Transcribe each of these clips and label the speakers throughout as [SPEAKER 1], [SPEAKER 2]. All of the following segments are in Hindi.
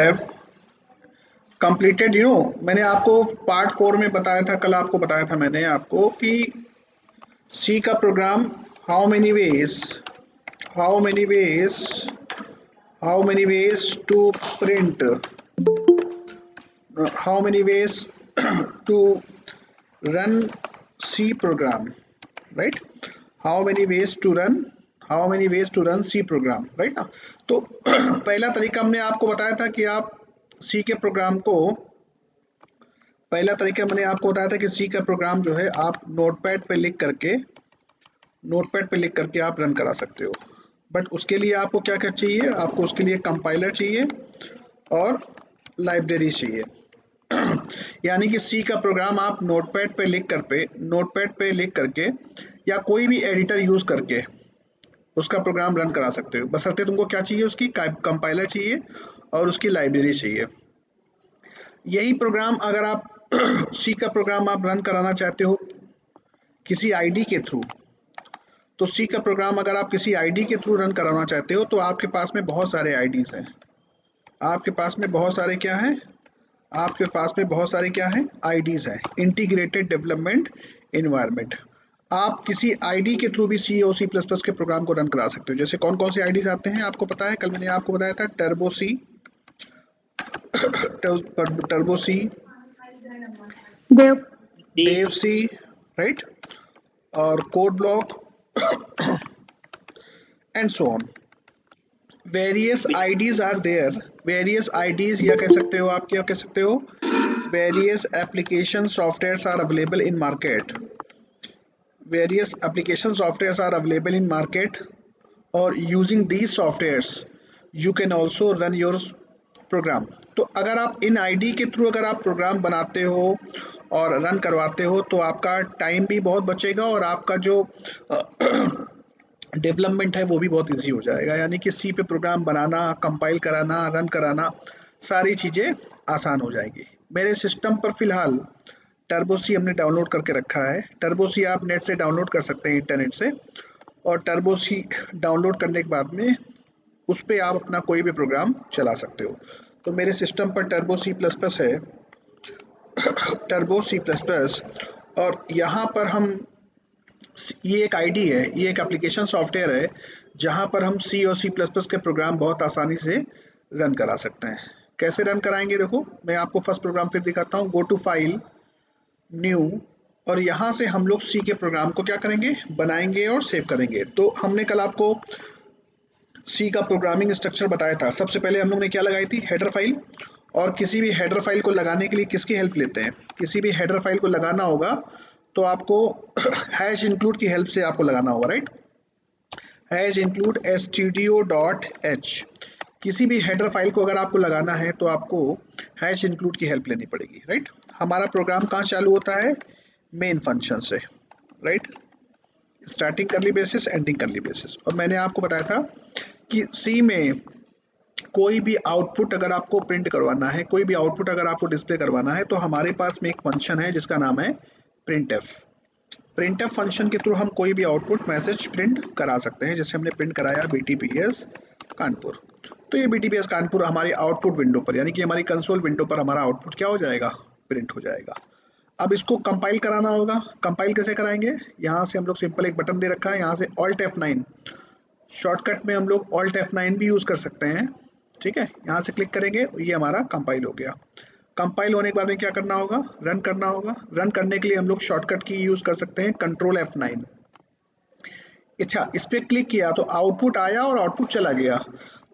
[SPEAKER 1] हैव कंप्लीटेड, मैंने आपको पार्ट 4 में बताया था, कल आपको बताया था मैंने आपको कि सी का program how many ways to print, how many ways to run C program, right? How many ways to run C program, right ना? तो पहला तरीका हमने आपको बताया था कि आप सी के प्रोग्राम को, पहला तरीका मैंने आपको बताया था कि सी का प्रोग्राम जो है आप नोटपैड पे लिख करके आप रन करा सकते हो। बट उसके लिए आपको क्या क्या चाहिए? आपको उसके लिए कंपाइलर चाहिए और लाइब्रेरी चाहिए। यानी कि सी का प्रोग्राम आप नोटपैड पे लिख करके या कोई भी एडिटर यूज करके उसका प्रोग्राम रन करा सकते हो। बशर्ते तुमको क्या चाहिए? उसकी कंपाइलर चाहिए और उसकी लाइब्रेरी चाहिए। यही प्रोग्राम अगर आप सी का प्रोग्राम आप रन कराना चाहते हो किसी आईडी के थ्रू, तो सी का प्रोग्राम अगर आप किसी आईडी के थ्रू रन कराना चाहते हो तो आपके पास में बहुत सारे आईडीज हैं। आपके पास में बहुत सारे क्या हैं? आईडीज हैं, इंटीग्रेटेड डेवलपमेंट एनवायरनमेंट। आप किसी आईडी के थ्रू भी सी और सी प्लस प्लस के प्रोग्राम को रन करा सकते हो। जैसे कौन कौन से आईडीज आते हैं आपको पता है? कल मैंने आपको बताया था Turbo C, Dev C, right, और code block and so on. Various IDEs are there, various IDEs या कह सकते हो आप, क्या कह सकते हो? Various application softwares are available in market, various application softwares are available in market, or using these softwares you can also run your program। तो अगर आप इन आईडी के थ्रू अगर आप प्रोग्राम बनाते हो और रन करवाते हो तो आपका टाइम भी बहुत बचेगा और आपका जो डेवलपमेंट है वो भी बहुत इजी हो जाएगा। यानी कि सी पे प्रोग्राम बनाना, कंपाइल कराना, रन कराना, सारी चीज़ें आसान हो जाएगी। मेरे सिस्टम पर फिलहाल टर्बो सी हमने डाउनलोड करके रखा है। टर्बो सी आप नेट से डाउनलोड कर सकते हैं, इंटरनेट से, और टर्बो सी डाउनलोड करने के बाद में उस पर आप अपना कोई भी प्रोग्राम चला सकते हो। तो मेरे सिस्टम पर टर्बो सी प्लस प्लस है, टर्बो सी प्लस प्लस, और यहाँ पर हम, ये एक आईडी है, ये एक एप्लीकेशन सॉफ्टवेयर है जहाँ पर हम सी और सी प्लस प्लस के प्रोग्राम बहुत आसानी से रन करा सकते हैं। कैसे रन कराएंगे? देखो मैं आपको फर्स्ट प्रोग्राम फिर दिखाता हूँ। गो टू फाइल, न्यू, और यहाँ से हम लोग सी के प्रोग्राम को क्या करेंगे? बनाएंगे और सेव करेंगे। तो हमने कल आपको सी का प्रोग्रामिंग स्ट्रक्चर बताया था। सबसे पहले हम लोग ने क्या लगाई थी? Header file. और किसी भी हेडर फाइल को लगाने के लिए किसकी हेल्प लेते हैं? किसी भी हेडर फाइल को लगाना होगा तो आपको हैश इंक्लूड की हेल्प से आपको लगाना होगा, राइट? Hash include stdio.h। किसी भी हेडर फाइल को अगर आपको लगाना है तो आपको हैश इंक्लूड की हेल्प लेनी पड़ेगी, राइट? हमारा प्रोग्राम कहाँ चालू होता है? मेन फंक्शन से, राइट? स्टार्टिंग करली ब्रेसेस, एंडिंग करली ब्रेसेस। और मैंने आपको बताया था कि सी में कोई भी आउटपुट अगर आपको प्रिंट करवाना है, कोई भी आउटपुट अगर आपको डिस्प्ले करवाना है, तो हमारे पास में एक फंक्शन है जिसका नाम है प्रिंटफ। प्रिंटफ फंक्शन के थ्रू हम कोई भी आउटपुट मैसेज प्रिंट करा सकते हैं। जैसे हमने प्रिंट कराया BTPS कानपुर, तो ये BTPS कानपुर हमारी आउटपुट विंडो पर, यानी कि हमारी कंसोल विंडो पर हमारा आउटपुट क्या हो जाएगा? प्रिंट हो जाएगा। अब इसको कंपाइल कराना होगा। कंपाइल कैसे कराएंगे? यहाँ से हम लोग सिंपल एक बटन दे रखा है, यहाँ से Alt F9, शॉर्टकट में हम लोग Alt F9 भी यूज कर सकते हैं, ठीक है? यहाँ से क्लिक करेंगे, ये हमारा कंपाइल हो गया। कंपाइल होने के बाद में क्या करना होगा? रन करना होगा। रन करने के लिए हम लोग शॉर्टकट की यूज कर सकते हैं, Ctrl F9। अच्छा, इस पे क्लिक किया तो आउटपुट आया और आउटपुट चला गया।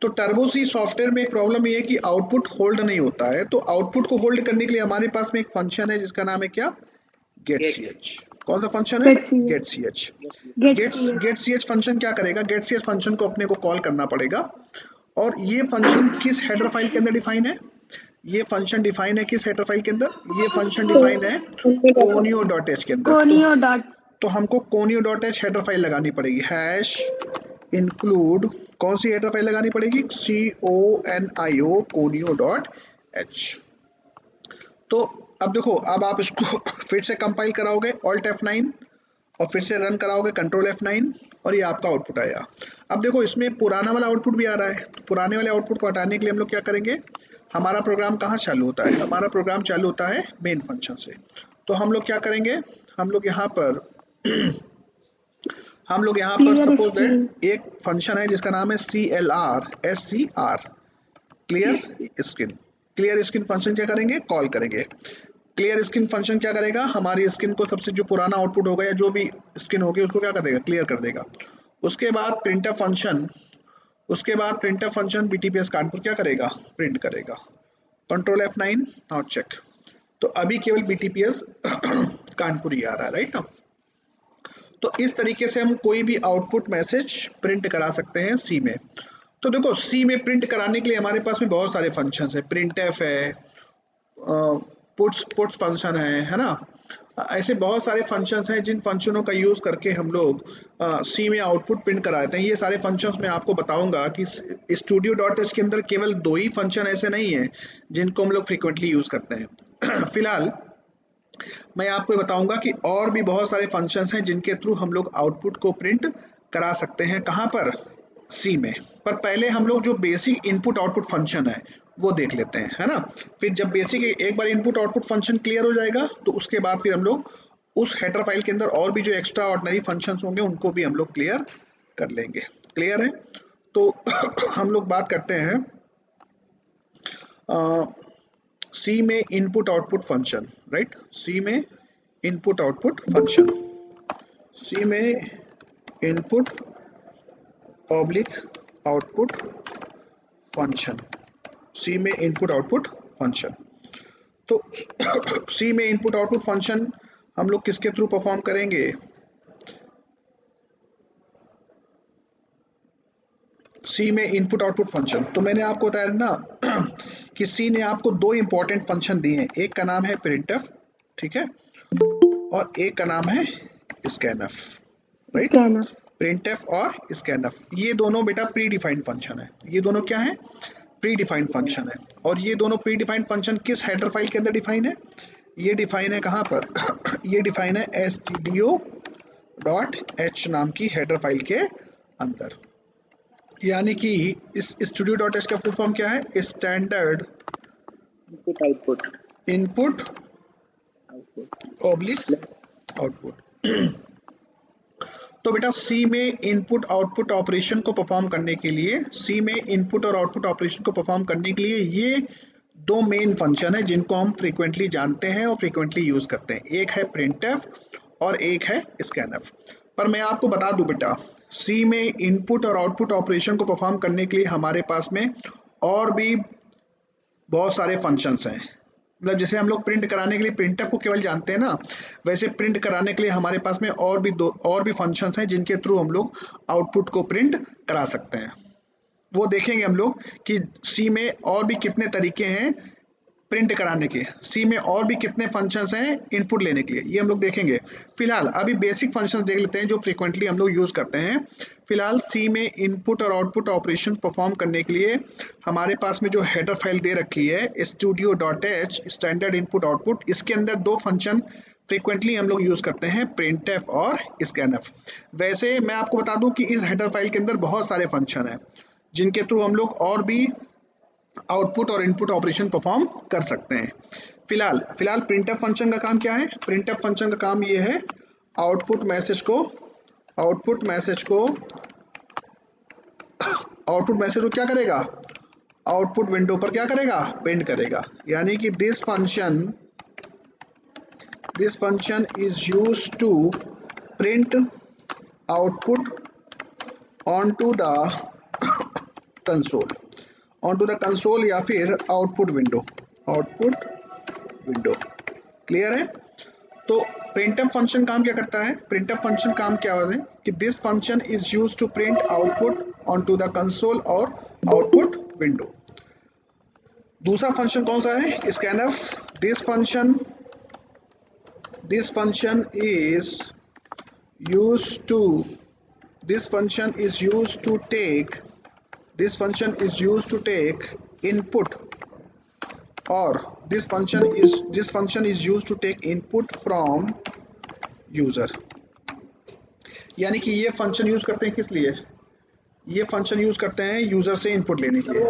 [SPEAKER 1] तो टर्बो सी सॉफ्टवेयर में एक प्रॉब्लम ये है कि आउटपुट होल्ड नहीं होता है। तो आउटपुट को होल्ड करने के लिए हमारे पास में एक फंक्शन है जिसका नाम है क्या? getch। कौन सा फंक्शन है? getch। getch फंक्शन क्या करेगा? getch फंक्शन को अपने को कॉल करना पड़ेगा। और ये फंक्शन किस हेडर फाइल के अंदर डिफाइन है? ये फंक्शन डिफाइन है किस हेडर फाइल के अंदर? ये फंक्शन डिफाइन है conio.h के अंदर। तो हमको conio.h हेडर फाइल लगानी पड़ेगी। हैश इंक्लूड, कौन सी हेडर फाइल लगानी पड़ेगी? conio conio.h। तो अब देखो, अब आप इसको फिर से कंपाइल कराओगे Alt F9 और फिर से रन कराओगे Ctrl F9 और ये आपका आउटपुट आया। अब देखो इसमें पुराना वाला आउटपुट भी आ रहा है। तो पुराने वाले आउटपुट को हटाने के लिए हम लोग क्या करेंगे? हमारा प्रोग्राम कहाँ चालू होता है? हमारा प्रोग्राम चालू होता है मेन फंक्शन से। तो हम लोग क्या करेंगे, हम लोग यहाँ पर
[SPEAKER 2] क्लियर
[SPEAKER 1] सपोज
[SPEAKER 2] स्क्रीन।
[SPEAKER 1] दैट एक फंक्शन है जिसका नाम है CLR, clear screen. Clear screen function क्या करेंगे, कॉल करेंगे। क्लियर स्क्रीन फंक्शन क्या करेगा, हमारी स्क्रीन को सबसे जो पुराना आउटपुट होगा या जो भी स्क्रीन होगी उसको क्या कर देगा, क्लियर कर देगा। उसके बाद प्रिंटफ फंक्शन BTPS कानपुर क्या करेगा, प्रिंट करेगा। Control F9, now check. तो अभी केवल BTPS कानपुर ही आ रहा है, राइट ना। तो इस तरीके से हम कोई भी आउटपुट मैसेज प्रिंट करा सकते हैं सी में। तो देखो सी में प्रिंट कराने के लिए हमारे पास में बहुत सारे फंक्शंस है, प्रिंटफ है, पुट्स फंक्शन है ना। ऐसे बहुत सारे फंक्शंस हैं जिन फंक्शनों का यूज करके हम लोग सी में आउटपुट प्रिंट कराते हैं। ये सारे फंक्शंस मैं आपको बताऊंगा कि studio.h के अंदर केवल 2 ही फंक्शन ऐसे नहीं है जिनको हम लोग फ्रीक्वेंटली यूज करते हैं। फिलहाल मैं आपको ये बताऊंगा कि और भी बहुत सारे फंक्शंस हैं जिनके थ्रू हम लोग आउटपुट को प्रिंट करा सकते हैं। कहाँ पर, सी में। पर पहले हम लोग जो बेसिक इनपुट आउटपुट फंक्शन है वो देख लेते हैं, है ना। फिर जब बेसिक एक बार इनपुट आउटपुट फंक्शन क्लियर हो जाएगा तो उसके बाद फिर हम लोग उस हेडर फाइल के अंदर और भी जो एक्स्ट्रा ऑर्डिनरी फंक्शंस होंगे उनको भी हम लोग क्लियर कर लेंगे। क्लियर है। तो हम लोग बात करते हैं सी में इनपुट आउटपुट फंक्शन, राइट। सी में इनपुट आउटपुट फंक्शन, सी में इनपुट पब्लिक आउटपुट फंक्शन, सी में इनपुट आउटपुट फंक्शन। तो सी में इनपुट आउटपुट फंक्शन हम लोग किसके थ्रू परफॉर्म करेंगे, सी में इनपुट आउटपुट फंक्शन। तो मैंने आपको बताया ना कि सी ने आपको 2 इंपॉर्टेंट फंक्शन दिए हैं, एक का नाम है प्रिंटफ, ठीक है, और एक का नाम है स्कैनफ, राइट।
[SPEAKER 2] स्कैनर।
[SPEAKER 1] प्रिंटफ और स्कैनफ, ये दोनों बेटा प्री डिफाइंड फंक्शन है। ये दोनों क्या है, प्री डिफाइंड फंक्शन है। और ये दोनों प्री डिफाइंड फंक्शन किस हेडर फाइल के अंदर डिफाइन है, ये डिफाइन है कहाँ पर ये डिफाइन है studio.h नाम की हेडर फाइल के अंदर। यानी कि इस studio.h का फुल फॉर्म क्या है, standard
[SPEAKER 3] input output
[SPEAKER 1] input oblique output. तो बेटा सी में इनपुट आउटपुट ऑपरेशन को परफॉर्म करने के लिए, सी में इनपुट और आउटपुट ऑपरेशन को परफॉर्म करने के लिए ये 2 मेन फंक्शन है जिनको हम फ्रीक्वेंटली जानते हैं और फ्रीक्वेंटली यूज करते हैं। एक है प्रिंटफ और एक है स्कैनफ। पर मैं आपको बता दूं बेटा, सी में इनपुट और आउटपुट ऑपरेशन को परफॉर्म करने के लिए हमारे पास में और भी बहुत सारे फंक्शंस हैं। मतलब जैसे हम लोग प्रिंट कराने के लिए प्रिंटफ को केवल जानते हैं ना, वैसे प्रिंट कराने के लिए हमारे पास में और भी फंक्शंस हैं जिनके थ्रू हम लोग आउटपुट को प्रिंट करा सकते हैं। वो देखेंगे हम लोग कि सी में और भी कितने तरीके हैं प्रिंट कराने के, सी में और भी कितने फंक्शंस हैं इनपुट लेने के लिए, ये हम लोग देखेंगे। फिलहाल अभी बेसिक फंक्शंस देख लेते हैं जो फ्रीक्वेंटली हम लोग यूज करते हैं। फिलहाल सी में इनपुट और आउटपुट ऑपरेशन परफॉर्म करने के लिए हमारे पास में जो हेडर फाइल दे रखी है studio.h स्टैंडर्ड इनपुट आउटपुट, इसके अंदर 2 फंक्शन फ्रीक्वेंटली हम लोग यूज करते हैं, प्रिंटफ और स्कैनफ। वैसे मैं आपको बता दूं कि इस हेडर फाइल के अंदर बहुत सारे फंक्शन हैं जिनके थ्रू हम लोग और भी आउटपुट और इनपुट ऑपरेशन परफॉर्म कर सकते हैं। फिलहाल प्रिंटफ फंक्शन का काम क्या है, प्रिंटफ फंक्शन का काम ये है आउटपुट मैसेज को क्या करेगा, आउटपुट विंडो पर क्या करेगा, प्रिंट करेगा। यानी कि this function is used to print output onto the console या फिर आउटपुट विंडो। क्लियर है। तो प्रिंटफ फंक्शन काम क्या करता है, प्रिंटफ फंक्शन काम क्या होता है कि this function is used to print output onto the console और आउटपुट विंडो। दूसरा फंक्शन कौन सा है, scanf. This function is used to take input, or this function is used to take input from user। यानी कि ये फंक्शन यूज करते हैं किस लिए, ये फंक्शन यूज करते हैं यूजर से इनपुट लेने के लिए।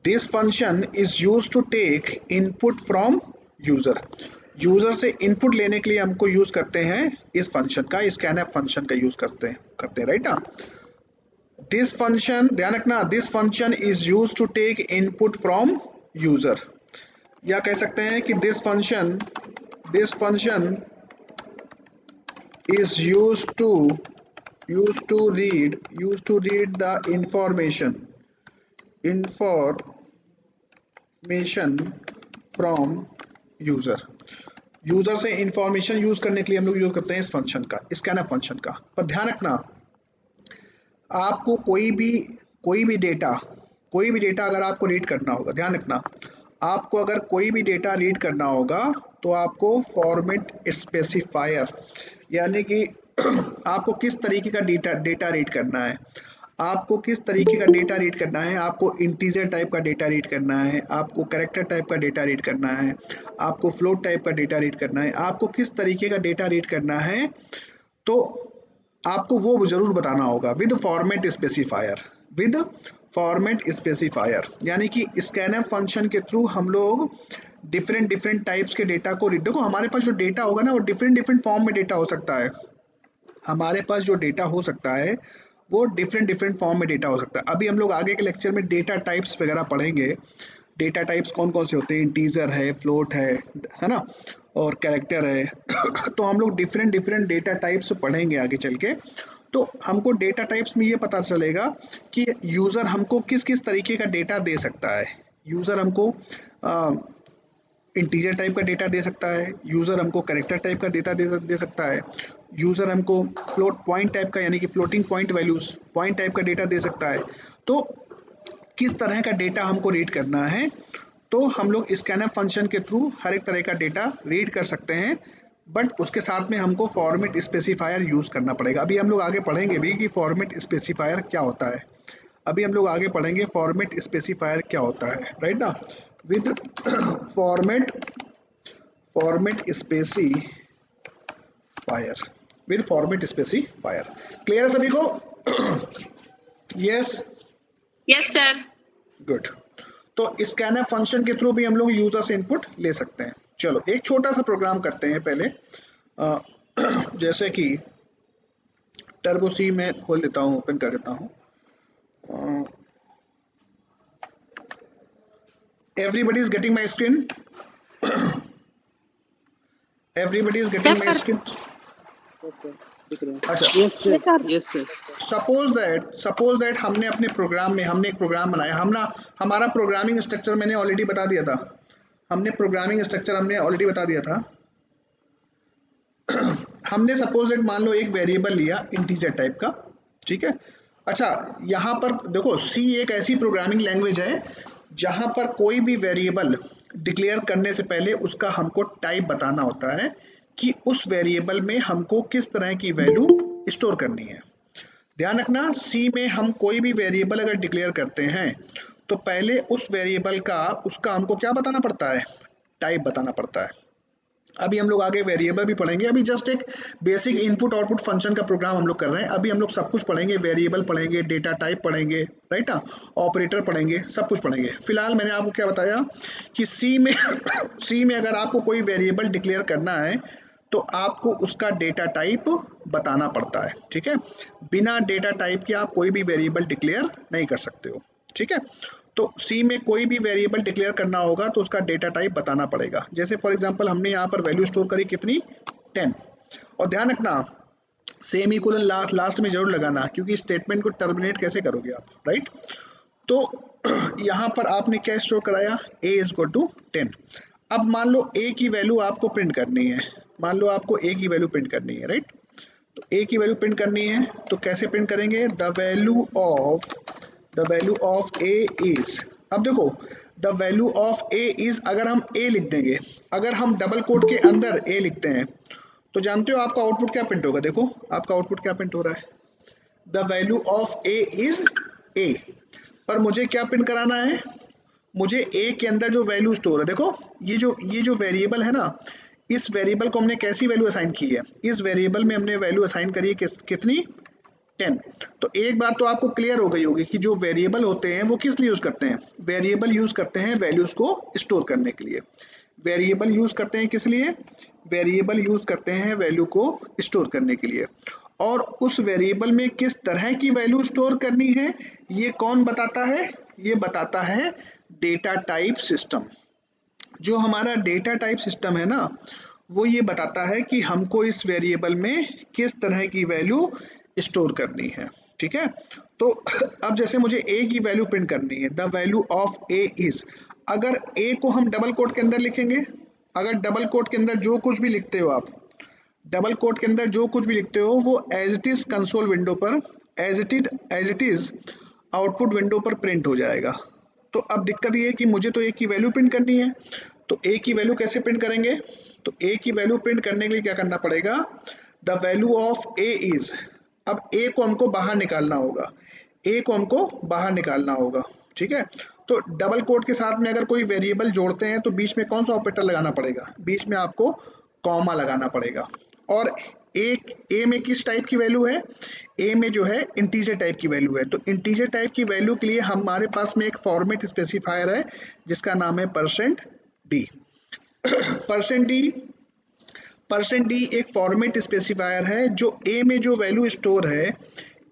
[SPEAKER 1] This function is use to take input from user. User से इनपुट लेने के लिए हमको यूज करते हैं इस फंक्शन का, स्कैनएफ फंक्शन का यूज करते हैं राइट ना। दिस फंक्शन, ध्यान रखना, this function is use to take input from user, या कह सकते हैं कि this function is used to read the information from user से इंफॉर्मेशन यूज करने के लिए हम लोग यूज करते हैं इस फंक्शन का, स्कैनएफ फंक्शन का। पर ध्यान रखना, आपको कोई भी डेटा अगर आपको रीड करना होगा, ध्यान रखना, आपको अगर कोई भी डेटा रीड करना होगा तो आपको फॉर्मेट स्पेसिफायर, यानी कि आपको किस तरीके का डेटा रीड करना है, आपको किस तरीके का डेटा रीड करना है, आपको इंटीजर टाइप का डेटा रीड करना है, आपको कैरेक्टर टाइप का डेटा रीड करना है, आपको फ्लोट टाइप का डेटा रीड करना है, आपको किस तरीके का डेटा रीड करना है, तो आपको वो जरूर बताना होगा विद फॉर्मेट स्पेसिफायर। यानी कि स्कैनएफ फंक्शन के थ्रू हम लोग डिफरेंट टाइप्स के डेटा को रीड, देखो हमारे पास जो डेटा होगा ना वो डिफरेंट फॉर्म में डेटा हो सकता है, हमारे पास जो डेटा हो सकता है वो डिफरेंट फॉर्म में डेटा हो सकता है। अभी हम लोग आगे के लेक्चर में डेटा टाइप्स वगैरह पढ़ेंगे, डेटा टाइप्स कौन कौन से होते हैं, इंटीजर है, फ्लोट है ना, और कैरेक्टर है तो हम लोग डिफरेंट डेटा टाइप्स पढ़ेंगे आगे चल के। तो हमको डेटा टाइप्स में ये पता चलेगा कि यूज़र हमको किस किस तरीके का डेटा दे सकता है। यूज़र हमको इंटीजर टाइप का डेटा दे सकता है, यूज़र हमको कैरेक्टर टाइप का डेटा दे सकता है, यूज़र हमको फ्लोट पॉइंट टाइप का, यानी कि floating point values point type का डेटा दे सकता है। तो किस तरह का डेटा हमको रीड करना है, तो हम लोग स्कैनएफ फंक्शन के थ्रू हर एक तरह का डेटा रीड कर सकते हैं, बट उसके साथ में हमको फॉर्मेट स्पेसिफायर यूज करना पड़ेगा। अभी हम लोग आगे पढ़ेंगे भी कि फॉर्मेट स्पेसिफायर क्या होता है, अभी हम लोग आगे पढ़ेंगे फॉर्मेट स्पेसिफायर क्या होता है, राइट ना। विद फॉर्मेट स्पेसिफायर, क्लियर है सभी को? Yes
[SPEAKER 2] sir.
[SPEAKER 1] गुड। तो स्कैनएफ फंक्शन के थ्रू भी हम लोग यूजर से इनपुट ले सकते हैं। चलो एक छोटा सा प्रोग्राम करते हैं पहले, जैसे कि टर्बो सी में खोल देता हूँ, ओपन कर देता हूँ। Everybody is getting my screen, everybody is getting my screen. अच्छा,
[SPEAKER 3] यस सर।
[SPEAKER 1] सपोज दैट हमने अपने प्रोग्राम में हमने एक प्रोग्राम बनाया, हमारा प्रोग्रामिंग स्ट्रक्चर मैंने ऑलरेडी बता दिया था, हमने ऑलरेडी बता दिया था। हमने सपोज एक मान लो एक वेरिएबल लिया इंटीजर टाइप का, ठीक है। अच्छा, यहाँ पर देखो सी एक ऐसी प्रोग्रामिंग लैंग्वेज है जहाँ पर कोई भी वेरिएबल डिक्लेयर करने से पहले उसका हमको टाइप बताना होता है कि उस वेरिएबल में हमको किस तरह की वैल्यू स्टोर करनी है। ध्यान रखना, सी में हम कोई भी वेरिएबल अगर डिक्लेयर करते हैं तो पहले उस वेरिएबल का उसका हमको क्या बताना पड़ता है, टाइप बताना पड़ता है। अभी हम लोग आगे वेरिएबल भी पढ़ेंगे, अभी जस्ट एक बेसिक इनपुट आउटपुट फंक्शन का प्रोग्राम हम लोग कर रहे हैं। अभी हम लोग सब कुछ पढ़ेंगे, वेरिएबल पढ़ेंगे, डेटा टाइप पढ़ेंगे, राइट ना, ऑपरेटर पढ़ेंगे, सब कुछ पढ़ेंगे। फिलहाल मैंने आपको क्या बताया कि सी में अगर आपको कोई वेरिएबल डिक्लेयर करना है तो आपको उसका डेटा टाइप बताना पड़ता है, ठीक है। बिना डेटा टाइप के आप कोई भी वेरिएबल डिक्लेयर नहीं कर सकते हो, ठीक है। तो सी में कोई भी वेरिएबल डिक्लेयर करना होगा तो उसका डेटा टाइप बताना पड़ेगा। जैसे फॉर एग्जांपल हमने यहाँ पर वैल्यू स्टोर करी कितनी, 10, और ध्यान रखना सेम इक्वल लास्ट में जरूर लगाना, क्योंकि स्टेटमेंट को टर्मिनेट कैसे करोगे आप, राइट। तो यहाँ पर आपने क्या स्टोर कराया, a इज इक्वल टू 10। अब मान लो a की वैल्यू आपको प्रिंट करनी है, मान लो आपको a की वैल्यू प्रिंट करनी है, राइट। तो a की वैल्यू प्रिंट करनी है तो कैसे प्रिंट करेंगे, the value of a is, अब देखो the value of a is, अगर हम a लिख देंगे, अगर हम डबल कोट के अंदर a लिखते हैं तो जानते हो आपका आउटपुट क्या प्रिंट होगा, देखो आपका आउटपुट क्या प्रिंट हो रहा है, the value of a is a। पर मुझे क्या प्रिंट कराना है, मुझे a के अंदर जो वैल्यू स्टोर है, देखो ये जो वेरिएबल है ना, इस वेरिएबल को हमने कैसी वैल्यू असाइन की है, इस वेरिएबल में हमने वैल्यू असाइन करी है कितनी, 10। तो एक बात तो आपको क्लियर हो गई होगी कि जो वेरिएबल होते हैं वो किस लिए यूज करते हैं, वेरिएबल यूज करते हैं वैल्यूज को स्टोर करने के लिए। वेरिएबल यूज करते हैं किस लिए, वेरिएबल यूज करते हैं वैल्यू को स्टोर करने के लिए। और उस वेरिएबल में किस तरह की वैल्यू स्टोर करनी है ये कौन बताता है, ये बताता है डेटा टाइप सिस्टम। जो हमारा डेटा टाइप सिस्टम है ना वो ये बताता है कि हमको इस वेरिएबल में किस तरह की वैल्यू स्टोर करनी है। ठीक है, तो अब जैसे मुझे a की वैल्यू प्रिंट करनी है, the value of a is, अगर a को हम डबल कोट के अंदर लिखेंगे, अगर डबल कोट के अंदर जो कुछ भी लिखते हो आप, डबल कोट के अंदर जो कुछ भी लिखते हो वो as it is console window पर as it is output window पर प्रिंट हो जाएगा। तो अब दिक्कत ये है कि मुझे तो a की वैल्यू प्रिंट करनी है, तो a की वैल्यू कैसे प्रिंट करेंगे, तो a की वैल्यू प्रिंट करने के लिए क्या करना पड़ेगा, the value of a is, अब a को हमको बाहर निकालना होगा, a को हमको बाहर निकालना होगा। ठीक है, तो डबल कोट के साथ में अगर कोई वेरिएबल जोड़ते हैं तो बीच में कौन सा ऑपरेटर लगाना पड़ेगा, बीच में आपको कॉमा लगाना पड़ेगा। और एक a में किस टाइप की वैल्यू है, a में जो है इंटीजर टाइप की वैल्यू है, तो इंटीजर टाइप की वैल्यू के लिए हमारे पास में एक फॉर्मेट स्पेसिफायर है जिसका नाम है %d। %d एक फॉर्मेट स्पेसिफायर है जो a में जो वैल्यू स्टोर है,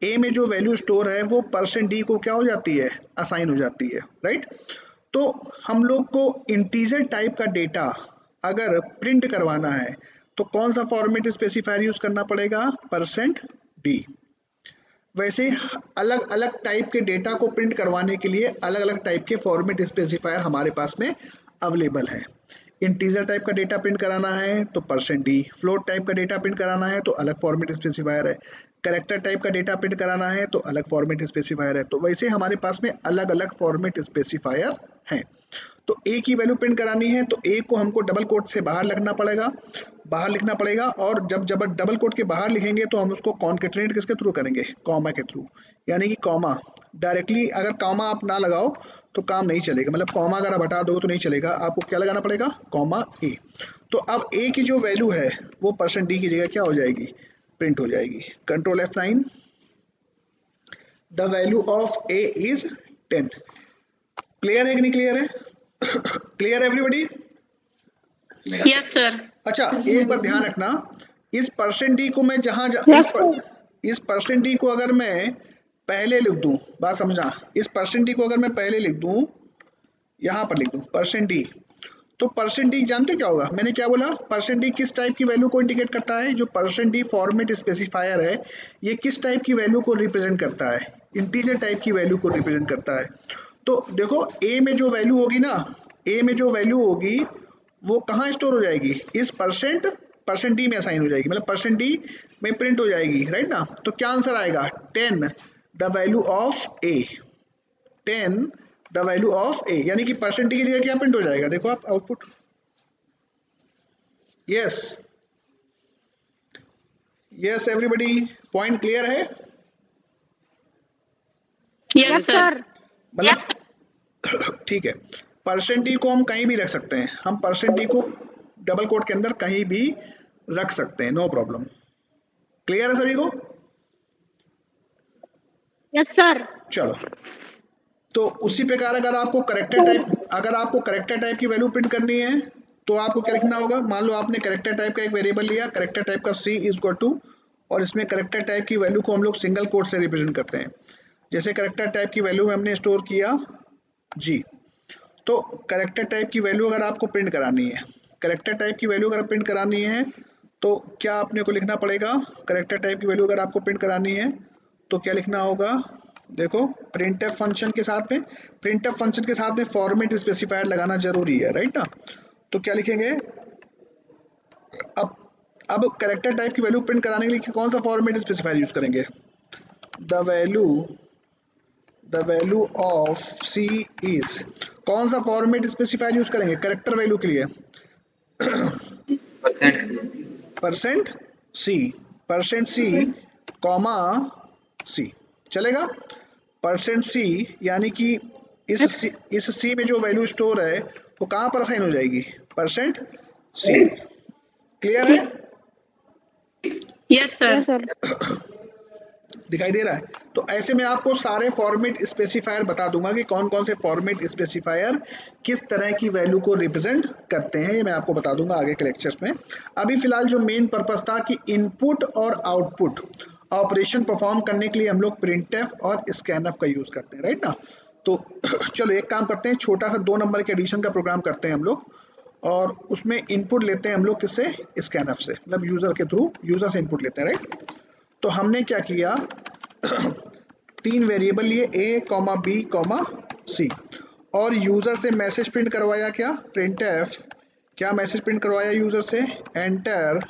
[SPEAKER 1] a में जो वैल्यू स्टोर है वो %d को क्या हो जाती है, असाइन हो जाती है, राइट। तो हम लोग को इंटीजर टाइप का डेटा अगर प्रिंट करवाना है तो कौन सा फॉर्मेट स्पेसिफायर यूज करना पड़ेगा, %d। वैसे अलग अलग टाइप के डेटा को प्रिंट करवाने के लिए अलग अलग टाइप के फॉर्मेट स्पेसिफायर हमारे पास में अवेलेबल है। इंटीजर टाइप का डेटा प्रिंट कराना है तो %d, फ्लोट टाइप का डेटा प्रिंट कराना है तो अलग फॉर्मेट स्पेसिफायर है, कैरेक्टर टाइप का डेटा प्रिंट कराना है तो अलग फॉर्मेट स्पेसिफायर है। तो वैसे हमारे पास में अलग अलग फॉर्मेट स्पेसिफायर हैं। तो a की वैल्यू प्रिंट करानी है तो a को हमको डबल कोट से बाहर लिखना पड़ेगा, बाहर लिखना पड़ेगा, और जब डबल कोट के बाहर लिखेंगे तो हम उसको कॉन्केटनेट किसके थ्रू करेंगे, कॉमा के थ्रू। यानी कि कॉमा डायरेक्टली, अगर कॉमा आप ना लगाओ तो काम नहीं चलेगा, मतलब कॉमा अगर आप हटा दो तो नहीं चलेगा, आपको क्या लगाना पड़ेगा, कॉमा a। तो अब a की जो वैल्यू है वो %d की जगह क्या हो जाएगी, प्रिंट हो जाएगी। Control F9, the value of a is 10। Clear है कि नहीं क्लियर है, क्लियर एवरीबॉडी।
[SPEAKER 2] Yes sir.
[SPEAKER 1] अच्छा एक बात ध्यान रखना, इस %d को मैं जहां इस %d को अगर मैं पहले लिख दूं, बात समझना, इस %d को अगर मैं पहले लिख दूं, यहां पर लिख दूं %d, तो %d जानते क्या होगा, मैंने क्या बोला, %d किस टाइप की वैल्यू को इंडिकेट करता है, जो %d फॉर्मेट स्पेसिफायर है ये किस टाइप की वैल्यू को रिप्रेजेंट करता है, इंटीजर टाइप की वैल्यू को रिप्रेजेंट करता है। तो देखो a में जो वैल्यू होगी ना, a में जो वैल्यू होगी वो कहाँ स्टोर हो जाएगी, इस %d में असाइन हो जाएगी, मतलब %d में प्रिंट हो जाएगी, राइट ना। तो क्या आंसर आएगा, 10 the value of a, 10 the value of a, यानी कि %d की जगह क्या प्रिंट हो जाएगा, देखो आप output. Yes yes everybody, point clear है,
[SPEAKER 2] यस सर।
[SPEAKER 1] मतलब ठीक है। %d को हम कहीं भी रख सकते हैं, हम %d को डबल कोट के अंदर कहीं भी रख सकते हैं, नो प्रॉब्लम। क्लियर है सभी को,
[SPEAKER 2] यस सर।
[SPEAKER 1] चलो। तो उसी प्रकार अगर आपको करेक्टर टाइप की वैल्यू प्रिंट करनी है तो आपको क्या लिखना होगा, मान लो आपने करेक्टर टाइप का एक वेरिएबल लिया, करेक्टर टाइप का c इज इक्वल टू, और इसमें करेक्टर टाइप की वैल्यू को हम लोग सिंगल कोट से रिप्रेजेंट करते हैं। जैसे करेक्टर टाइप की वैल्यू हमने स्टोर किया g, तो करेक्टर टाइप की वैल्यू अगर आपको प्रिंट करानी है, करेक्टर टाइप की वैल्यू अगर प्रिंट करानी है तो क्या आपने को लिखना पड़ेगा, करेक्टर टाइप की वैल्यू अगर आपको प्रिंट करानी है तो क्या लिखना होगा, देखो printf फंक्शन के साथ में फॉर्मेट स्पेसिफायर लगाना जरूरी है, राइट ना। तो क्या लिखेंगे, अब करेक्टर टाइप की वैल्यू प्रिंट कराने के लिए कौन सा फॉर्मेट स्पेसिफायर यूज करेंगे, the value of c is, कौन सा फॉर्मेट स्पेसिफायर यूज करेंगे करेक्टर वैल्यू के लिए, %c कॉमा c, चलेगा। %c यानी कि इस c में जो वैल्यू स्टोर है वो कहाँ पर असाइन हो जाएगी, %c। क्लियर है,
[SPEAKER 2] यस सर।
[SPEAKER 1] दिखाई दे रहा है। तो ऐसे में आपको सारे फॉर्मेट स्पेसिफायर बता दूंगा कि कौन कौन से फॉर्मेट स्पेसिफायर किस तरह की वैल्यू को रिप्रेजेंट करते हैं, ये मैं आपको बता दूंगा आगे के लेक्चर्स में। अभी फिलहाल जो मेन पर्पस था कि इनपुट और आउटपुट ऑपरेशन परफॉर्म करने के लिए हम लोग प्रिंटफ और स्कैनफ का यूज करते हैं, राइट ना। तो चलो एक काम करते हैं, छोटा सा 2 नंबर के एडिशन का प्रोग्राम करते हैं हम लोग, और उसमें इनपुट लेते हैं हम लोग किससे, स्कैनफ से, मतलब यूजर के थ्रू, यूजर से इनपुट लेते हैं, राइट। तो हमने क्या किया 3 वेरिएबल लिए a, b, c, और यूजर से मैसेज प्रिंट करवाया, क्या printf, क्या मैसेज प्रिंट करवाया यूजर से, enter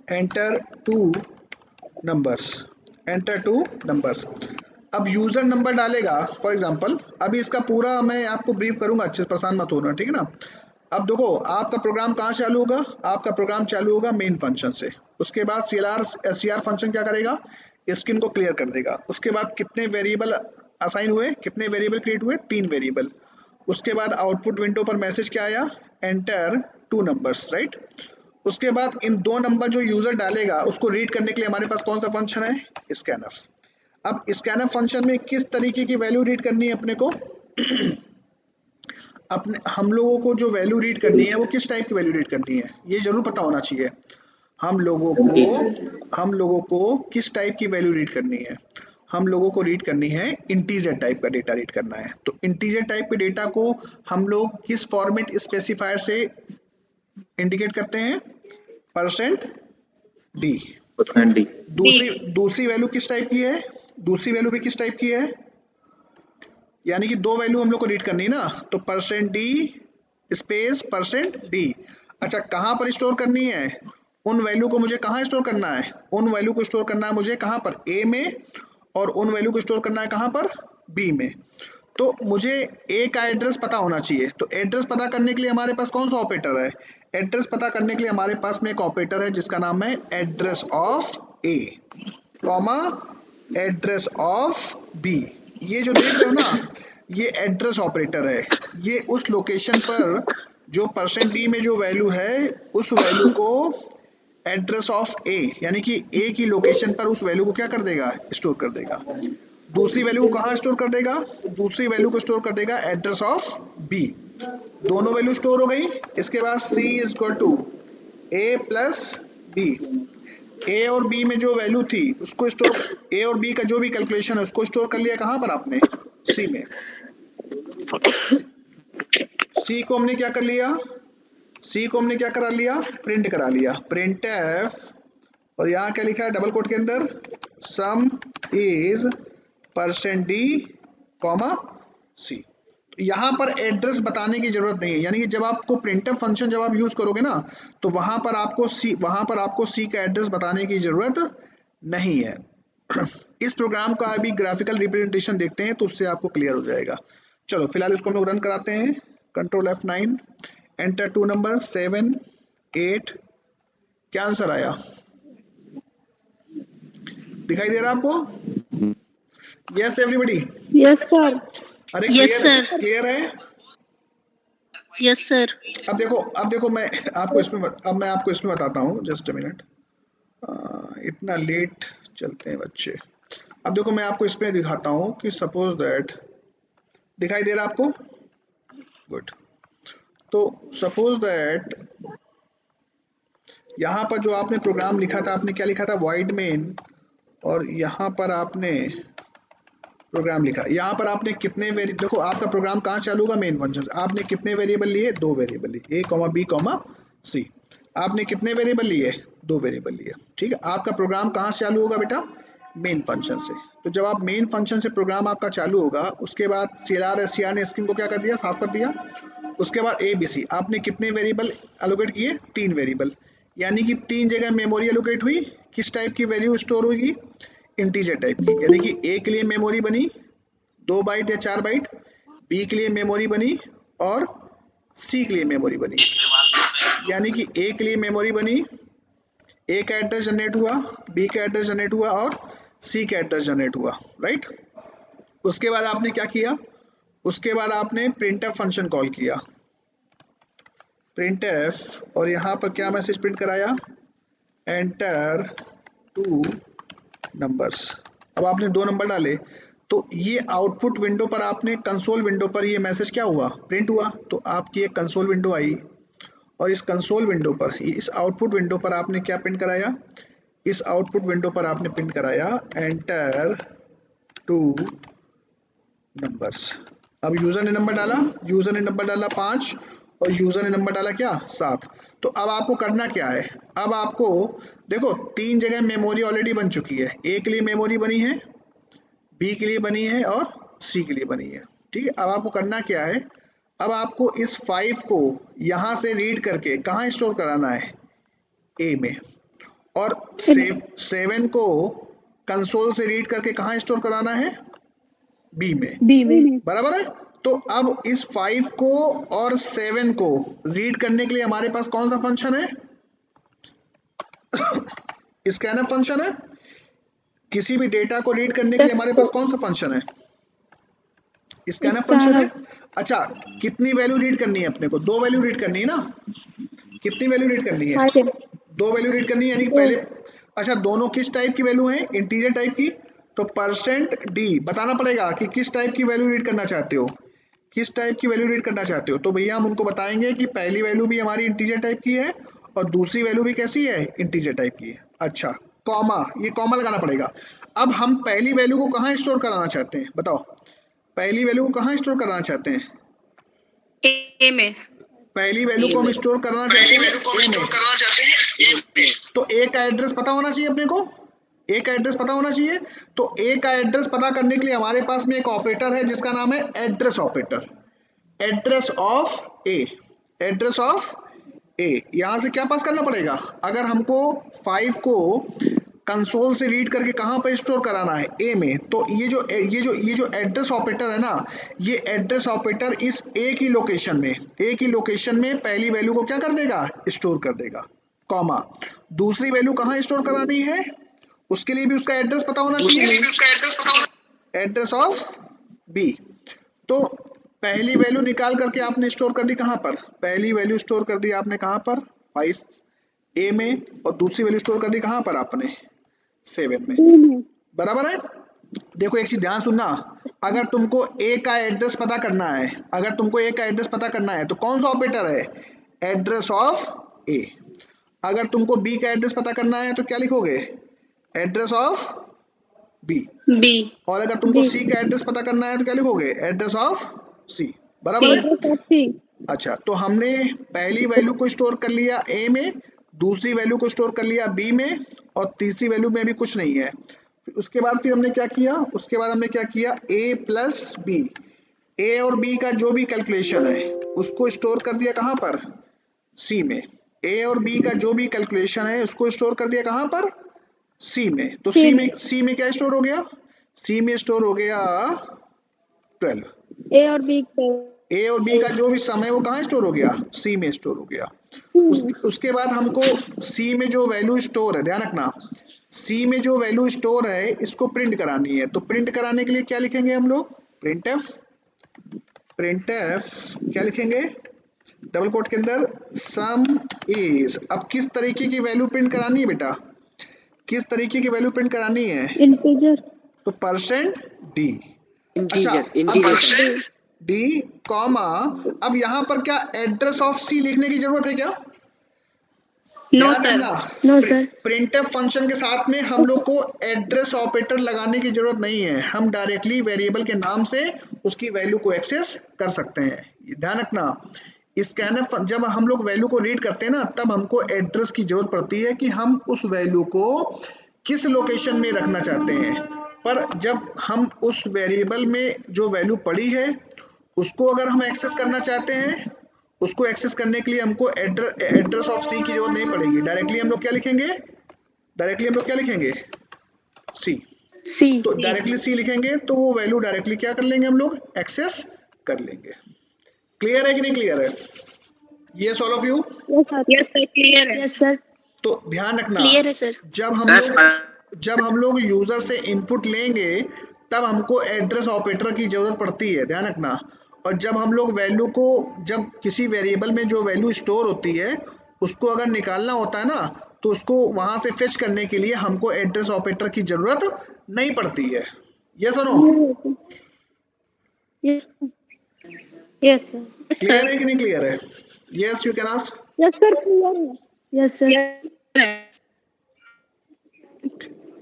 [SPEAKER 1] enter 2 numbers, enter 2 numbers. अब यूजर नंबर डालेगा फॉर एग्जांपल, अभी इसका पूरा मैं आपको ब्रीफ करूंगा, अच्छे से परेशान मत होना, ठीक है ना। अब देखो आपका प्रोग्राम कहाँ चालू होगा, आपका प्रोग्राम चालू होगा मेन फंक्शन से। उसके बाद CLR फंक्शन क्या करेगा, स्क्रीन को क्लियर कर देगा। उसके बाद कितने वेरिएबल असाइन हुए, कितने वेरिएबल क्रिएट हुए, 3 वेरिएबल। उसके बाद आउटपुट विंडो पर मैसेज क्या आया, एंटर 2 नंबर्स, राइट। उसके बाद इन 2 नंबर जो यूजर डालेगा उसको रीड करने के लिए हमारे पास कौन सा फंक्शन है, स्कैनफ। अब स्कैनफ फंक्शन में किस तरीके की वैल्यू रीड करनी है अपने को, अपने हम लोगों को जो वैल्यू रीड करनी है वो किस टाइप की वैल्यू रीड करनी है, ये जरूर पता होना चाहिए। हम लोगों को किस टाइप की वैल्यू रीड करनी है, हम लोगों को रीड करनी है इंटीजर टाइप का डेटा रीड करना है। तो इंटीजर टाइप के डेटा को हम लोग किस फॉर्मेट स्पेसिफायर से इंडिकेट करते हैं, %d। दूसरी वैल्यू किस टाइप की है, दूसरी वैल्यू भी किस टाइप की है, यानी कि 2 वैल्यू हम लोग को रीड करनी है ना, तो %d स्पेस %d। अच्छा कहाँ पर स्टोर करनी है, उन वैल्यू को मुझे कहाँ स्टोर करना है, उन वैल्यू को स्टोर करना है मुझे कहाँ पर, a में, और उन वैल्यू को स्टोर करना है कहाँ पर, b में। तो मुझे a का एड्रेस पता होना चाहिए, तो एड्रेस पता करने के लिए हमारे पास कौन सा ऑपरेटर है, एड्रेस पता करने के लिए हमारे पास में एक ऑपरेटर है जिसका नाम है address of a, comma address of b। ये जो देख रहे हो ना, ये एड्रेस ऑपरेटर है, ये उस लोकेशन पर जो %d में जो वैल्यू है उस वैल्यू को एड्रेस ऑफ a, यानी कि a की लोकेशन पर उस वैल्यू को क्या कर देगा, स्टोर कर देगा। दूसरी वैल्यू को कहाँ स्टोर कर देगा, दूसरी वैल्यू को स्टोर कर देगा एड्रेस ऑफ b। दोनों वैल्यू स्टोर हो गई। इसके बाद c इज equal to a plus b, A और बी में जो वैल्यू थी उसको स्टोर, ए और बी का जो भी कैलकुलेशन है उसको स्टोर कर लिया कहाँ पर आपने, सी में। सी को हमने क्या कर लिया, सी को हमने क्या करा लिया, प्रिंट करा लिया, प्रिंट एफ, और यहाँ क्या लिखा है डबल कोट के अंदर, सम इज %d, सी। यहाँ पर एड्रेस बताने की जरूरत नहीं है, यानी कि जब आपको प्रिंटफ फंक्शन जब आप यूज करोगे ना, तो वहां पर आपको सी का एड्रेस बताने की जरूरत नहीं है। इस प्रोग्राम का अभी ग्राफिकल रिप्रेजेंटेशन देखते हैं तो उससे आपको क्लियर हो जाएगा। चलो फिलहाल इसको हम लोग रन कराते हैं, कंट्रोल F9, एंटर 2 नंबर 7 8, क्या आंसर आया, दिखाई दे रहा है आपको, यस एवरीबॉडी,
[SPEAKER 2] यस सर,
[SPEAKER 1] अरे
[SPEAKER 2] यस सर,
[SPEAKER 1] क्लियर है।
[SPEAKER 2] Yes sir.
[SPEAKER 1] अब देखो मैं आपको इसमें बताता हूँ, जस्ट अ मिनट, इतना लेट चलते हैं बच्चे। अब देखो मैं आपको इसमें दिखाता हूँ कि सपोज दैट, दिखाई दे रहा है आपको, गुड। तो सपोज दैट यहाँ पर जो आपने प्रोग्राम लिखा था, आपने क्या लिखा था, void main, और यहाँ पर आपने प्रोग्राम लिखा, यहाँ पर आपने कितने देखो आपका प्रोग्राम कहाँ चालू होगा, मेन फंक्शन। आपने कितने वेरिएबल लिए, 2 वेरिएबल लिए, a, b, c। आपने कितने वेरिएबल लिए, 2 वेरिएबल लिए, ठीक है। आपका प्रोग्राम कहाँ से चालू होगा बेटा, मेन फंक्शन से। तो जब आप मेन फंक्शन से प्रोग्राम आपका चालू होगा, उसके बाद CLR ने स्क्रीन को क्या कर दिया, साफ कर दिया। उसके बाद ABC आपने कितने वेरिएबल एलोकेट किए, 3 वेरिएबल, यानी कि 3 जगह मेमोरी एलोकेट हुई। किस टाइप की वैल्यू स्टोर होगी, इंटीजर टाइप की, यानी कि A के लिए मेमोरी बनी 2 बाइट या 4 बाइट, B के लिए मेमोरी बनी, और C के लिए मेमोरी बनी, यानी कि A के लिए मेमोरी बनी, A का एड्रेस जनरेट हुआ, B का एड्रेस जनरेट हुआ, और C का एड्रेस जनरेट हुआ, राइट। उसके बाद आपने क्या किया, उसके बाद आपने printf फंक्शन कॉल किया, printf, और यहाँ पर क्या मैसेज प्रिंट कराया, एंटर 2 नंबर्स। अब आपने 2 नंबर डाले तो ये आउटपुट विंडो पर आपने कंसोल विंडो पर ये मैसेज क्या हुआ, प्रिंट हुआ। तो आपकी एक कंसोल विंडो आई और इस कंसोल विंडो पर, इस आउटपुट विंडो पर आपने क्या प्रिंट कराया, इस आउटपुट विंडो पर आपने प्रिंट कराया एंटर 2 नंबर्स। अब यूजर ने नंबर डाला, यूजर ने नंबर डाला 5 और यूजर ने नंबर डाला क्या 7। तो अब आपको करना क्या है, अब आपको देखो 3 जगह मेमोरी ऑलरेडी बन चुकी है, ए के लिए मेमोरी बनी है, बी के लिए बनी है और सी के लिए बनी है। ठीक है, अब आपको करना क्या है, अब आपको इस 5 को यहां से रीड करके कहाँ स्टोर कराना है, ए में, और 7 को कंसोल से रीड करके कहाँ स्टोर कराना है, बी में।
[SPEAKER 2] बी में।
[SPEAKER 1] बराबर है। तो अब इस 5 को और 7 को रीड करने के लिए हमारे पास कौन सा फंक्शन है, स्कैनफ फंक्शन है। किसी भी डेटा को रीड करने के लिए हमारे पास कौन सा फंक्शन है, स्कैनफ फंक्शन है। अच्छा, कितनी वैल्यू रीड करनी है अपने को, 2 वैल्यू रीड करनी है ना, कितनी वैल्यू रीड करनी है, 2 वैल्यू रीड करनी है, यानी पहले, अच्छा दोनों किस टाइप की वैल्यू है, इंटीजर टाइप की। तो %d बताना पड़ेगा कि किस टाइप की वैल्यू रीड करना चाहते हो, किस टाइप की वैल्यू रीड करना चाहते हो। तो भैया हम उनको बताएंगे कि पहली वैल्यू भी हमारी इंटीजर टाइप की है और दूसरी वैल्यू भी कैसी है, इंटीजर टाइप की है। अच्छा, कॉमा, ये कॉमा लगाना पड़ेगा। अब हम पहली वैल्यू को कहाँ स्टोर कराना चाहते हैं, बताओ, पहली वैल्यू को कहाँ स्टोर कराना चाहते हैं,
[SPEAKER 2] ए में।
[SPEAKER 1] पहली वैल्यू को हम स्टोर करना चाहते हैं ए में। तो ए का एड्रेस पता होना चाहिए अपने को, ए का एड्रेस पता होना चाहिए। तो ए का एड्रेस पता करने के लिए हमारे पास में एक ऑपरेटर है जिसका नाम है address operator, address of a, address of a. यहां से क्या पास करना पड़ेगा, अगर हमको 5 को कंसोल से रीड करके कहां पर स्टोर कराना है, ए में, तो ये जो एड्रेस ऑपरेटर है ना, ये एड्रेस ऑपरेटर इस ए की लोकेशन में, ए की लोकेशन में पहली वैल्यू को क्या कर देगा, स्टोर कर देगा, कॉमा। दूसरी वैल्यू कहां स्टोर करानी है, उसके लिए भी उसका एड्रेस पता होना चाहिए, एड्रेस ऑफ बी। तो पहली वैल्यू निकाल करके आपने स्टोर कर दी कहां पर, पहली वैल्यू स्टोर कर दी आपने कहां पर, 5 ए में, और दूसरी वैल्यू स्टोर कर दी कहां पर आपने, 7 में। बराबर है। देखो एक चीज ध्यान सुनना, अगर तुमको ए का एड्रेस पता करना है, अगर तुमको ए का एड्रेस पता करना है तो कौन सा ऑपरेटर है, एड्रेस ऑफ ए। अगर तुमको बी का एड्रेस पता करना है तो क्या लिखोगे, एड्रेस ऑफ बी।
[SPEAKER 2] बी।
[SPEAKER 1] और अगर तुमको सी का एड्रेस पता करना है तो क्या लिखोगे, एड्रेस ऑफ सी। बराबर है। अच्छा, तो हमने पहली वैल्यू को स्टोर कर लिया ए में, दूसरी वैल्यू को स्टोर कर लिया बी में, और तीसरी वैल्यू में भी कुछ नहीं है। उसके बाद फिर हमने क्या किया, उसके बाद हमने क्या किया, ए प्लस बी, ए और बी का जो भी कैलकुलेशन है उसको स्टोर कर दिया कहां पर, सी में। ए और बी का जो भी कैलकुलेशन है उसको स्टोर कर दिया कहां पर, सी में। तो सी में क्या स्टोर हो गया, सी में स्टोर हो गया 12।
[SPEAKER 2] ए और बी
[SPEAKER 1] का जो भी सम है वो कहाँ स्टोर हो गया, सी में स्टोर हो गया। उसके बाद हमको सी में जो वैल्यू स्टोर है, ध्यान रखना, सी में जो वैल्यू स्टोर है इसको प्रिंट करानी है। तो प्रिंट कराने के लिए क्या लिखेंगे हम लोग, प्रिंटफ, क्या लिखेंगे, डबल कोट के अंदर सम इज। अब किस तरीके की वैल्यू प्रिंट करानी है बेटा, किस तरीके की वैल्यू प्रिंट करानी है,
[SPEAKER 2] इंटीजर।
[SPEAKER 1] तो %d।
[SPEAKER 3] इंटीजर
[SPEAKER 1] डी कॉमा, अब यहाँ पर क्या एड्रेस ऑफ सी लिखने की जरूरत है क्या,
[SPEAKER 2] no sir,
[SPEAKER 1] no sir. Printf function के साथ में हम लोग को एड्रेस ऑपरेटर लगाने की जरूरत नहीं है, हम डायरेक्टली वेरिएबल के नाम से उसकी वैल्यू को एक्सेस कर सकते हैं। ध्यान रखना, स्कैनफ जब हम लोग वैल्यू को रीड करते हैं ना, तब हमको एड्रेस की जरूरत पड़ती है कि हम उस वैल्यू को किस लोकेशन में रखना चाहते हैं। पर जब हम उस वेरिएबल में जो वैल्यू पड़ी है उसको अगर हम एक्सेस करना चाहते हैं, उसको एक्सेस करने के लिए हमको एड्रेस ऑफ सी की जरूरत नहीं पड़ेगी। डायरेक्टली हम लोग क्या लिखेंगे, सी। तो डायरेक्टली सी लिखेंगे तो वो वैल्यू डायरेक्टली क्या कर लेंगे, हम लोग एक्सेस कर लेंगे। क्लियर है कि नहीं क्लियर है, yes all of you,
[SPEAKER 2] yes sir, clear है।
[SPEAKER 4] यस सर,
[SPEAKER 1] तो ध्यान रखना,
[SPEAKER 4] क्लियर है सर।
[SPEAKER 1] जब हम लोग यूजर से इनपुट लेंगे तब हमको एड्रेस ऑपरेटर की जरूरत पड़ती है, ध्यान रखना। और जब हम लोग वैल्यू को, जब किसी वेरिएबल में जो वैल्यू स्टोर होती है उसको अगर निकालना होता है ना, तो उसको वहां से फेच करने के लिए हमको एड्रेस ऑपरेटर की जरूरत नहीं पड़ती है। यस और नो?
[SPEAKER 2] Yes, sir.
[SPEAKER 1] क्लियर है कि नहीं क्लियर है? Yes, you can ask.
[SPEAKER 2] Yes, sir. Clear है. Yes, sir.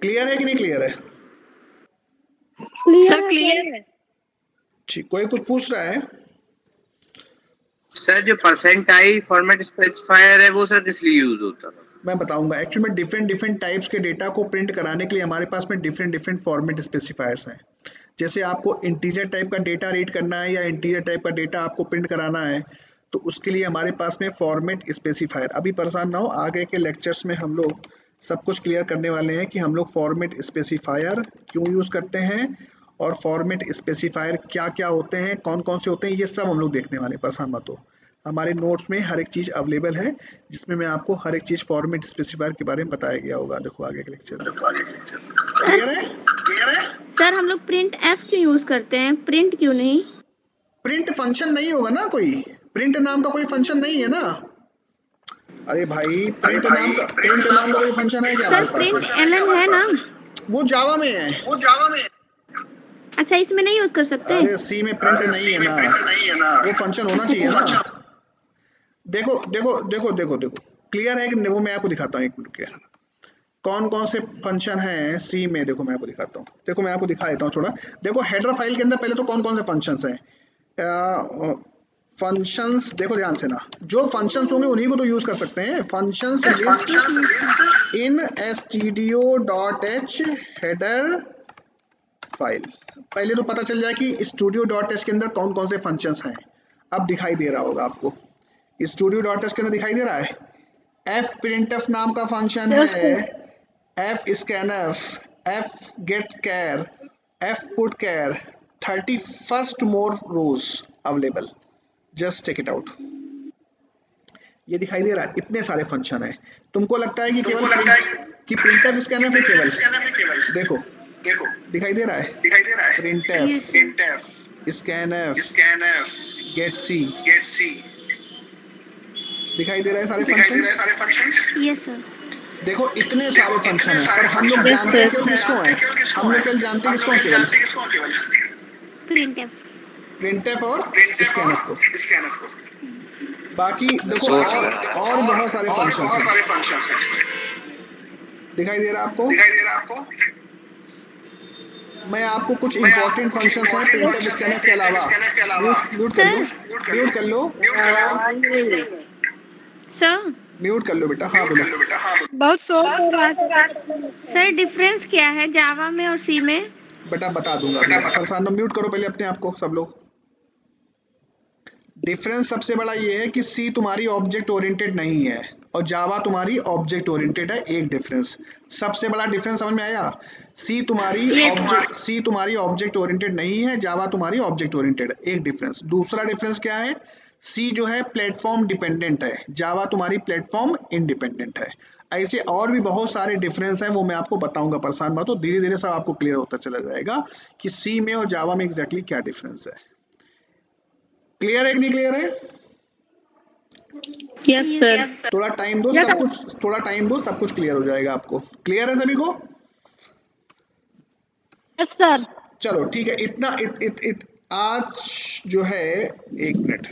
[SPEAKER 1] क्लियर है कि नहीं क्लियर है?
[SPEAKER 2] Clear है.
[SPEAKER 1] ठीक, कोई कुछ पूछ रहा है?
[SPEAKER 3] सर जो %i फॉर्मेट स्पेसिफायर है वो सर किस लिए यूज होता है?
[SPEAKER 1] मैं बताऊंगा। एक्चुअली में डिफरेंट टाइप्स के डेटा को प्रिंट कराने के लिए हमारे पास में डिफरेंट फॉर्मेट स्पेसिफायर्स हैं। जैसे आपको इंटीजर टाइप का डेटा रीड करना है या इंटीजर टाइप का डेटा आपको प्रिंट कराना है, तो उसके लिए हमारे पास में फॉर्मेट स्पेसिफायर। अभी परेशान ना हो, आगे के लेक्चर्स में हम लोग सब कुछ क्लियर करने वाले हैं कि हम लोग फॉर्मेट स्पेसिफायर क्यों यूज करते हैं और फॉर्मेट स्पेसिफायर क्या क्या होते हैं, कौन कौन से होते हैं, ये सब हम लोग देखने वाले हैं। परेशान मत हो, हमारे नोट्स में हर एक चीज अवेलेबल है जिसमें मैं आपको हर एक चीज फॉर्मेट स्पेसिफायर के बारे में बताया गया होगा। देखो आगे के लेक्चर में। क्लियर है?
[SPEAKER 2] सर हम लोग प्रिंट एफ क्यों यूज करते हैं, प्रिंट क्यों नहीं?
[SPEAKER 1] प्रिंट फंक्शन नहीं होगा ना, कोई प्रिंट नाम का कोई फंक्शन नहीं है ना। अरे भाई, प्रिंट नाम का कोई फंक्शन है क्या
[SPEAKER 2] सर
[SPEAKER 1] हमारे पास
[SPEAKER 2] प्रिंट
[SPEAKER 1] में?
[SPEAKER 2] एलएन है ना?
[SPEAKER 1] वो जावा में है।
[SPEAKER 2] अच्छा, इसमें नहीं यूज कर सकते?
[SPEAKER 1] अरे सी में प्रिंट नहीं है ना, वो फंक्शन होना चाहिए ना। देखो देखो देखो देखो देखो, क्लियर है कि नहीं? वो मैं आपको दिखाता हूँ, एक मिनट के कौन कौन से फंक्शन हैं सी में। देखो मैं आपको दिखाता हूँ, देखो मैं आपको दिखा देता हूँ थोड़ा। देखो हेडर फाइल के अंदर पहले तो कौन कौन से फंक्शंस हैं। फंक्शंस देखो ध्यान से ना, जो फंक्शंस होंगे उन्हीं को तो यूज कर सकते हैं। फंक्शंस लिस्ट इन stdio.h हेडर फाइल। पहले तो पता चल जाए कि studio.h के अंदर कौन कौन से फंक्शंस हैं। अब दिखाई दे रहा होगा आपको, studio.h के अंदर दिखाई दे रहा है। f printf नाम का फंक्शन है, f scanf, f get char, f put char, 31st more rows available, just check it out। ये दिखाई दे रहा है, इतने सारे फंक्शन है। तुमको लगता है कि केवल प्रिंटफ स्कैनफ है केवल? देखो दिखाई दे रहा है, प्रिंटफ, स्कैनफ, गेट सी, दिखाई दे रहा है सारे फंक्शंस।
[SPEAKER 2] Yes sir.
[SPEAKER 1] देखो इतने सारे फंक्शन हैं, पर हम लोग जानते हैं केवल किसको है, हम लोग केवल जानते हैं किसको केवल प्रिंटफ और स्कैनफ को। बाकी देखो और बहुत सारे फंक्शंस हैं। दिखाई दे रहा आपको? मैं आपको कुछ इंपॉर्टेंट फंक्शंस हैं प्रिंटफ स्कैनफ के अलावा। म्यूट कर लो
[SPEAKER 2] सर।
[SPEAKER 1] म्यूट कर लो बेटा। हाँ बोलो।
[SPEAKER 2] बहुत शोर हो रहा है सर। डिफरेंस क्या है जावा में और सी में?
[SPEAKER 1] बेटा बता दूंगा। परेशान म्यूट करो पहले अपने आप को सब लोग। डिफरेंस सबसे बड़ा ये है कि सी तुम्हारी ऑब्जेक्ट ओरिएंटेड नहीं है और जावा तुम्हारी ऑब्जेक्ट ओरिएंटेड है। एक डिफरेंस, सबसे बड़ा डिफरेंस समझ में आया? सी तुम्हारी ऑब्जेक्ट ओरिएंटेड नहीं है, जावा तुम्हारी ऑब्जेक्ट ओरिएंटेड है। एक डिफरेंस। दूसरा डिफरेंस क्या है? सी जो है प्लेटफॉर्म डिपेंडेंट है, जावा तुम्हारी प्लेटफॉर्म इंडिपेंडेंट है। ऐसे और भी बहुत सारे डिफरेंस हैं, वो मैं आपको बताऊंगा। परेशान मत हो, धीरे धीरे सब आपको क्लियर होता चला जाएगा कि सी में और जावा में एग्जैक्टली क्या डिफरेंस है। क्लियर है कि नहीं क्लियर है?
[SPEAKER 2] Yes sir.
[SPEAKER 1] थोड़ा टाइम दो, सब कुछ क्लियर हो जाएगा आपको। क्लियर है सभी को?
[SPEAKER 2] Yes sir.
[SPEAKER 1] चलो ठीक है। इतना आज जो है, एक मिनट।